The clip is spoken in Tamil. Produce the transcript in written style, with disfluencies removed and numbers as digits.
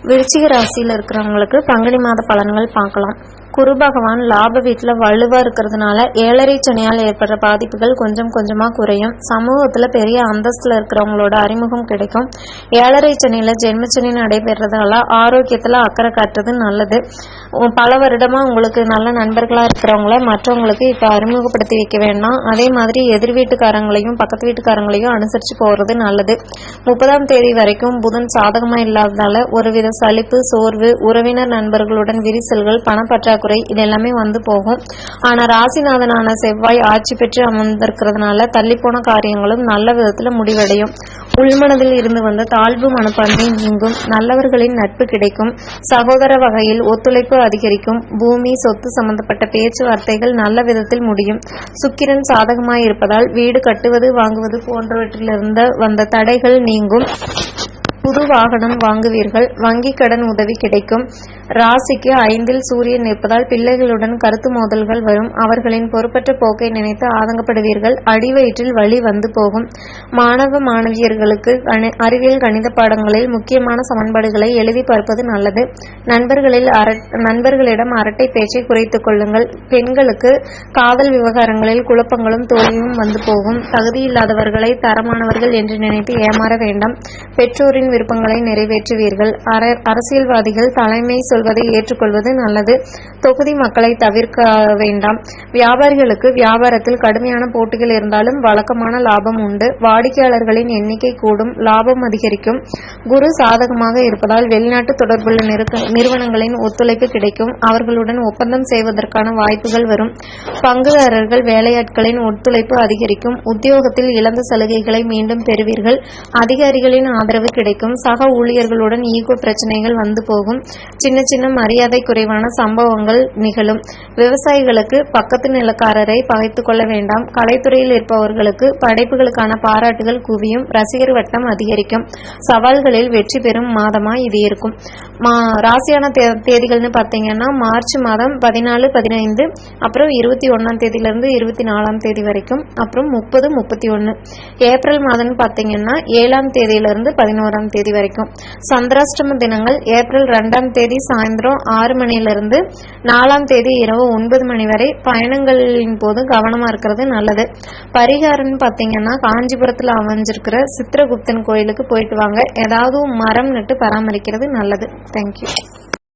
விருச்சிக ராசியில் இருக்கிறவங்களுக்கு பங்குனி மாத பலன்கள் பார்க்கலாம். குரு பகவான் லாப வீட்டில் வலுவா இருக்கிறதுனால 7.5 சனியால் ஏற்படுற பாதிப்புகள் கொஞ்சம் கொஞ்சமா குறையும். சமூகத்துல பெரிய அந்தஸ்துல இருக்கிறவங்களோட அறிமுகம் கிடைக்கும். 7.5 சனியில ஜென்மச்சனி நடைபெறதால ஆரோக்கியத்துல அக்கறை காட்டுறது நல்லது. பல வருடமா உங்களுக்கு நல்ல நண்பர்களா இருக்கிறவங்கள மற்றவங்களுக்கு இப்ப அறிமுகப்படுத்தி வைக்க வேண்டாம். அதே மாதிரி எதிர் வீட்டுக்காரங்களையும் பக்கத்து வீட்டுக்காரங்களையும் அனுசரிச்சு போறது நல்லது. 30ஆம் தேதி வரைக்கும் புதன் சாதகமா இல்லாததால ஒருவித சலிப்பு, சோர்வு, உறவினர் நண்பர்களுடன் விரிசல்கள், பணப்பற்றாக்குறை இதெல்லாமே வந்து போகும். ஆனா ராசிநாதனான செவ்வாய் ஆட்சி பெற்று அமர்ந்திருக்கிறதுனால தள்ளிப்போன காரியங்களும் நல்ல விதத்துல முடிவடையும். உள்மனதில் இருந்து வந்த தாழ்வு மனப்பான்மை நீங்கும். நல்லவர்களின் நட்பு கிடைக்கும். சகோதர வகையில் ஒத்துழைப்பு அதிகரிக்கும். பூமி, சொத்து சம்பந்தப்பட்ட பேச்சுவார்த்தைகள் நல்ல விதத்தில் முடியும். சுக்கிரன் சாதகமாய் இருப்பதால் வீடு கட்டுவது, வாங்குவது போன்றவற்றிலிருந்து வந்த தடைகள் நீங்கும். புது வாகனம் வாங்குவீர்கள். வங்கி கடன் உதவி கிடைக்கும். ராசிக்கு 5இல் சூரியன் நிற்பதால் பிள்ளைகளுடன் கருத்து மோதல்கள் வரும். அவர்களின் பொறுப்பற்ற போக்கை நினைத்து ஆதங்கப்படுவீர்கள். அடிவயிற்றில் வலி வந்து போகும். மாணவ மாணவியர்களுக்கு அறிவியல் கணித பாடங்களில் முக்கியமான சமன்பாடுகளை எழுதி பார்ப்பது நல்லது. நண்பர்களிடம் அரட்டை பேச்சை குறைத்துக் கொள்ளுங்கள். பெண்களுக்கு காதல் விவகாரங்களில் குழப்பங்களும் தோல்வியும் வந்து போகும். தகுதியில்லாதவர்களை தரமானவர்கள் என்று நினைத்து ஏமாற வேண்டாம். பெற்றோரின் விருப்பங்களை நிறைவேற்றுவீர்கள். அரசியல்வாதிகள் தலைமை சொல்வதை ஏற்றுக்கொள்வது நல்லது. தொகுதி மக்களை தவிர்க்க வேண்டாம். வியாபாரிகளுக்கு வியாபாரத்தில் கடுமையான போட்டிகள் இருந்தாலும் வழக்கமான லாபம் உண்டு. வாடிக்கையாளர்களின் எண்ணிக்கை கூடும். லாபம் அதிகரிக்கும். குரு சாதகமாக இருப்பதால் வெளிநாட்டு தொடர்புள்ள நிறுவனங்களின் ஒத்துழைப்பு கிடைக்கும். அவர்களுடன் ஒப்பந்தம் செய்வதற்கான வாய்ப்புகள் வரும். பங்குதாரர்கள் வேலையாட்களின் ஒத்துழைப்பு அதிகரிக்கும். உத்தியோகத்தில் இழந்த சலுகைகளை மீண்டும் பெறுவீர்கள். அதிகாரிகளின் ஆதரவு கிடைக்கும். சக ஊழியர்களுடன் ஈகோ பிரச்சனைகள் வந்து போகும். சின்ன சின்ன மரியாதை குறைவான சம்பவங்கள் நிகழும். விவசாயிகளுக்கு பக்கத்து நிலக்காரரை பகைத்துக் கொள்ள வேண்டாம். கலைத்துறையில் இருப்பவர்களுக்கு படைப்புகளுக்கான பாராட்டுகள் குவியும். ரசிகர் வட்டம் அதிகரிக்கும். சவால்களில் வெற்றி பெறும் மாதமா இது இருக்கும். ராசியான தேதிகள்னு பார்த்தீங்கன்னா மார்ச் மாதம் 14, 15, அப்புறம் 21ஆம் தேதியிலிருந்து 24ஆம் தேதி வரைக்கும், அப்புறம் 30, 31. ஏப்ரல் மாதம்னு பார்த்தீங்கன்னா 7ஆம் தேதியிலிருந்து 11ஆம் தேதி வரைக்கும். சந்திராஷ்டம தினங்கள் ஏப்ரல் 2ஆம் தேதி சாயந்தரம் 6 மணியிலிருந்து 4ஆம் தேதி இரவு 9 மணி வரை. பயணங்களின் போது கவனமா இருக்கிறது நல்லது. பரிகாரம்னு பார்த்தீங்கன்னா காஞ்சிபுரத்தில் அமைஞ்சிருக்கிற சித்திரகுப்தன் கோயிலுக்கு போயிட்டு வாங்க. ஏதாவது மரம் நட்டு பராமரிக்கிறது நல்லது. தேங்க்யூ.